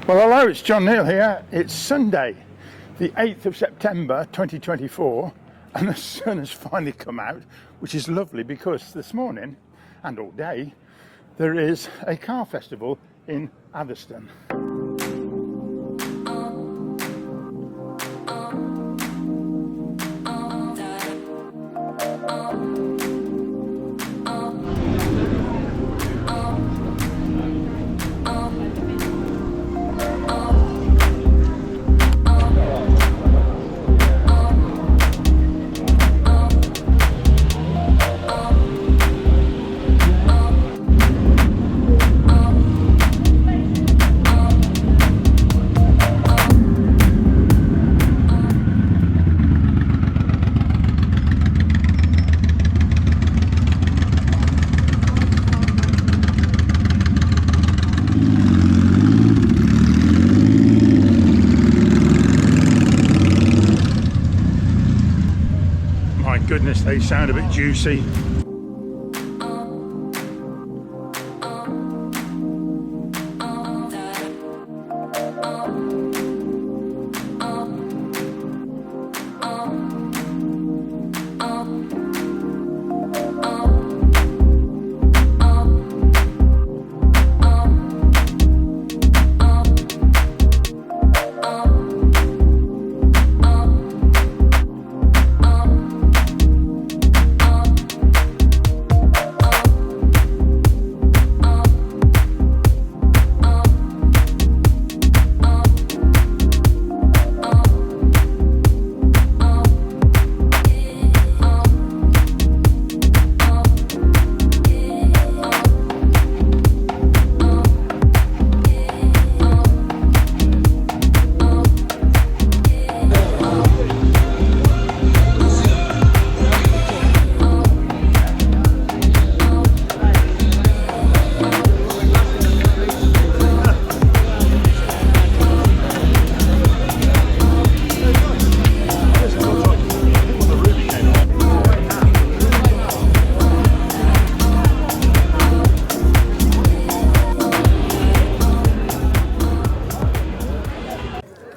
Well, hello, it's John Neal here. It's Sunday, the 8th of September 2024, and the sun has finally come out, which is lovely because this morning, and all day, there is a car festival in Atherstone. My goodness, they sound a bit juicy.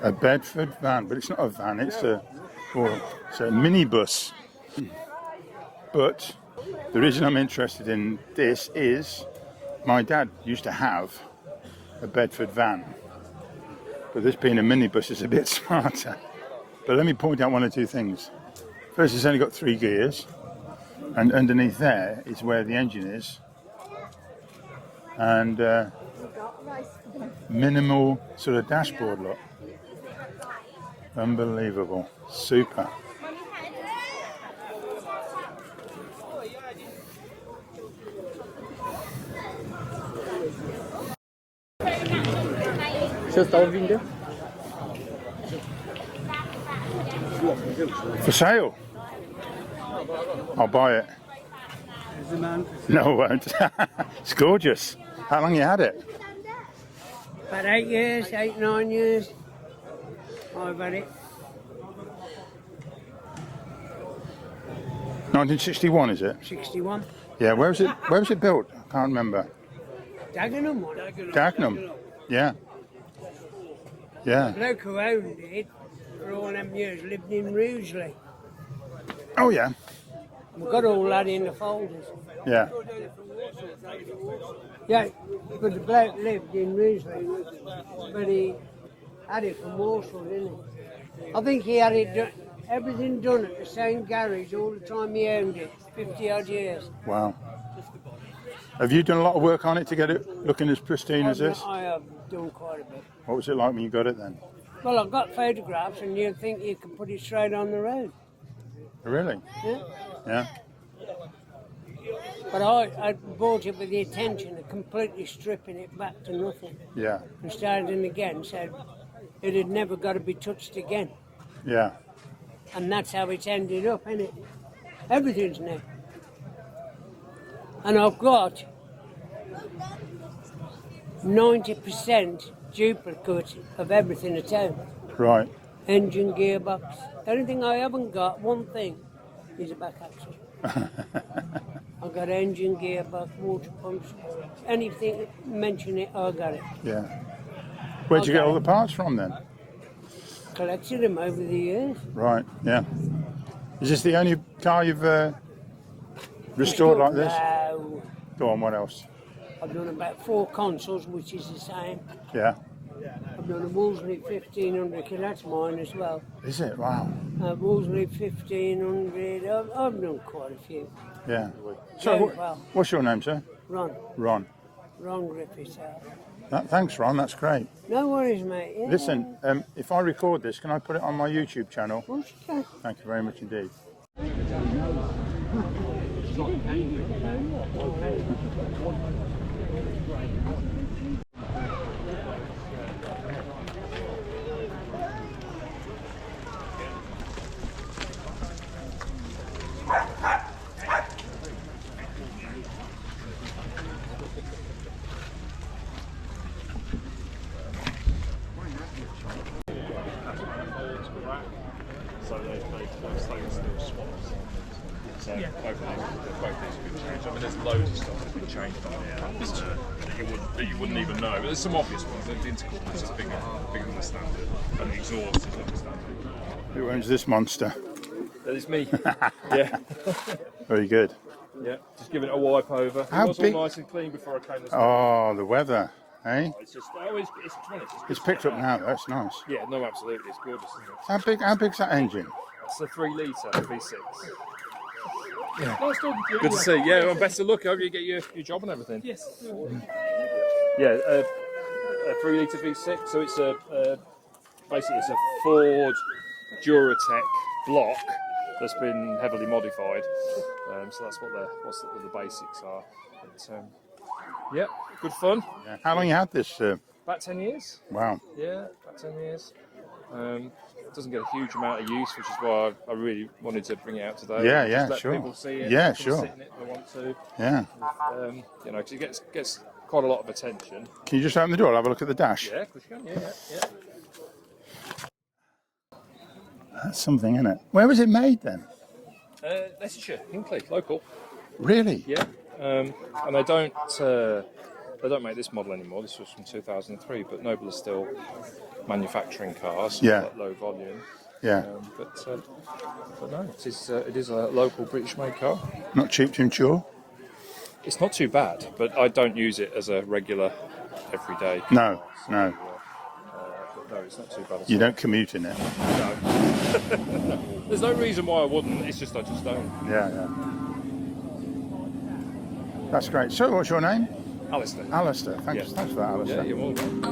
A Bedford van, but it's not a van, it's a minibus. But the reason I'm interested in this is my dad used to have a Bedford van, but this being a minibus is a bit smarter. But let me point out one or two things. First, it's only got 3 gears, and underneath there is where the engine is, and minimal sort of dashboard look. Unbelievable. Super. For sale. I'll buy it. No, I won't. It's gorgeous. How long you had it? About 8 years, 8, 9 years. I've had it. 1961, is it? 61. Yeah, where was it? Where was it built? I can't remember. Dagenham. Dagenham. Yeah. Yeah. The bloke who owned it for all them years lived in Rugeley. Oh yeah. We've got all that in the folders. Yeah. Yeah, but the bloke lived in Rugeley, but he had it from Warsaw, didn't he? I think he had it done, everything done at the same garage all the time he owned it, 50 odd years. Wow. Have you done a lot of work on it to get it looking as pristine as this? I have done quite a bit. What was it like when you got it then? Well, I've got photographs and you'd think you could put it straight on the road. Really? Yeah? Yeah. But I bought it with the intention of completely stripping it back to nothing. Yeah. And starting again, said it had never got to be touched again. Yeah. And that's how it's ended up, isn't it? Everything's new. And I've got 90% duplicate of everything at home. Right. Engine, gearbox. The only thing I haven't got, one thing, is a back axle. I've got engine, gearbox, water pumps, anything, mention it, I got it. Yeah. Where'd you get all the parts from then? Collected them over the years. Right, yeah. Is this the only car you've restored like this? No. Go on, what else? I've done about 4 consoles, which is the same. Yeah. I've done a Wolseley 1500, that's mine as well. Is it? Wow. Wolseley 1500, I've done quite a few. Yeah. Very So, well. what's your name, sir? Ron Ron. Griffiths. Thanks, Ron. That's great. No worries, mate. Yeah. Listen, if I record this, can I put it on my YouTube channel? Of course you can. Thank you very much indeed. So those stainless steel swaps. So both these have been changed. I mean, there's loads of stuff that's been changed on here that you wouldn't even know. But there's some obvious ones. The intercoolers is bigger than the standard, and the exhaust is not the standard. Who owns this monster? That is me. Yeah. Very good. Yeah. Just giving it a wipe over. It How was big? all nice and clean before I came this Oh, the weather, eh? It's just, it's to be honest, It's picked up now. That's nice. Yeah, no, absolutely. It's gorgeous, isn't it? How big's that engine? It's a 3 litre V6. Yeah. Nice talking to you. Good to see you. Yeah, well, best of luck. I hope you get your job and everything. Yes. Yeah, a 3 litre V6. So it's basically it's a Ford Duratec block that's been heavily modified. So that's what the basics are. But, yeah, good fun. Yeah. How long you had this? About 10 years. Wow. Yeah, about 10 years. It doesn't get a huge amount of use, which is why I really wanted to bring it out today. Yeah, Just let sure. people see it. Yeah, Come sure. Sit in it if they want to. Yeah. You know, 'cause it gets quite a lot of attention. Can you just open the door? I'll have a look at the dash. Yeah, of course you can. Yeah. That's something, isn't it? Where was it made then? Leicestershire, Hinckley, local. Really? Yeah. And they don't make this model anymore. This was from 2003, but Noble is still manufacturing cars. Yeah. At low volume. Yeah. But no, it is a local British-made car. Not cheap to insure? It's not too bad, but I don't use it as a regular, everyday. No, no. But no, it's not too bad. You don't commute in it? No. There's no reason why I wouldn't. It's just I just don't. Yeah, yeah. That's great. So, what's your name? Alistair. Alistair. Thanks for that, Alistair. Yeah, you're welcome.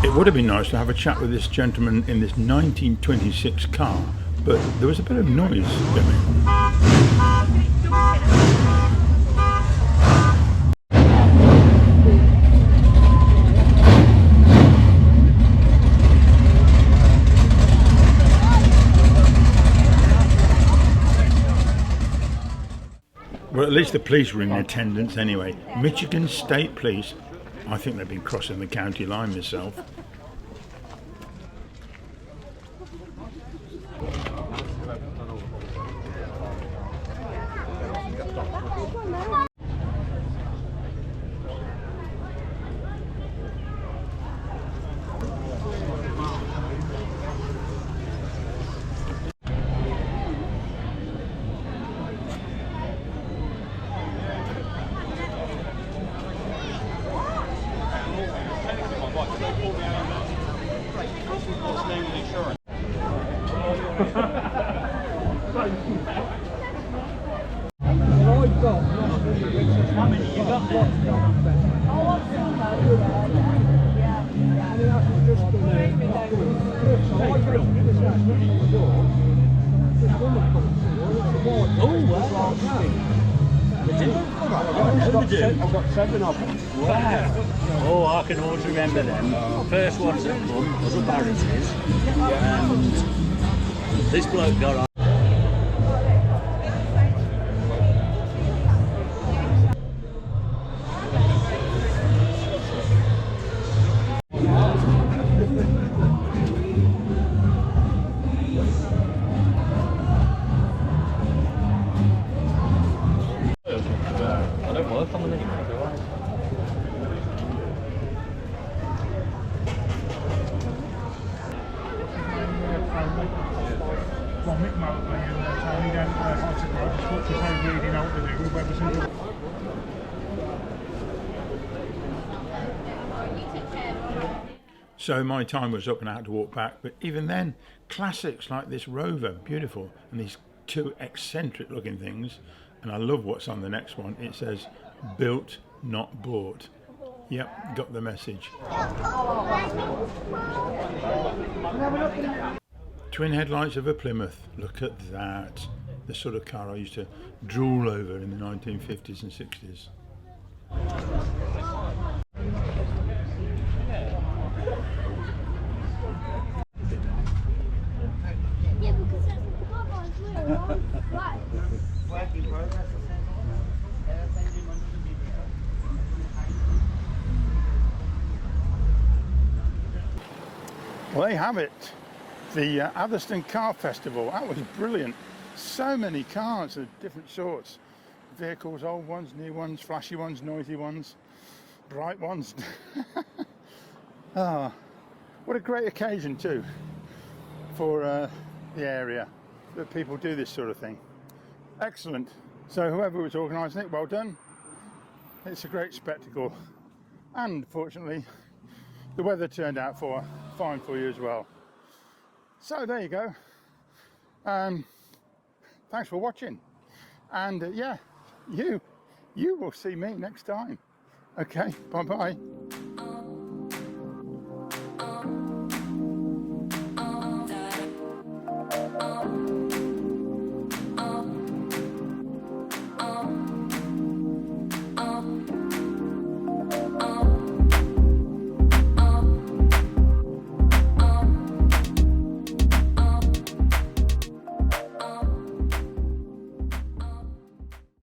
It would have been nice to have a chat with this gentleman in this 1926 car, but there was a bit of noise going. Well, at least the police were in attendance anyway. Michigan State Police. I think they've been crossing the county line myself. claim with insurance. How many you got there? I've got 7 of them. Wow. Oh, I can always remember them. First ones that come was a Barrister's. And this bloke got on. I don't work on them anymore, do I? Well, Mick Motley and Tony down at Acoustic, which was no reading out to do with Weberson. So my time was up and I had to walk back, but even then, classics like this Rover, beautiful, and these 2 eccentric looking things, and I love what's on the next one. It says, built, not bought. Yep, got the message. Twin headlights of a Plymouth, look at that. The sort of car I used to drool over in the 1950s and 60s. Yeah, because that's what the Papa is doing. Right. Working progress. Well, there you have it. The Atherstone Car Festival. That was brilliant. So many cars of different sorts. Vehicles, old ones, new ones, flashy ones, noisy ones, bright ones. Ah, what a great occasion too for the area that people do this sort of thing. Excellent. So whoever was organising it, well done. It's a great spectacle, and fortunately the weather turned out fine for you as well. So there you go. Thanks for watching, and yeah, you will see me next time. Okay, bye bye.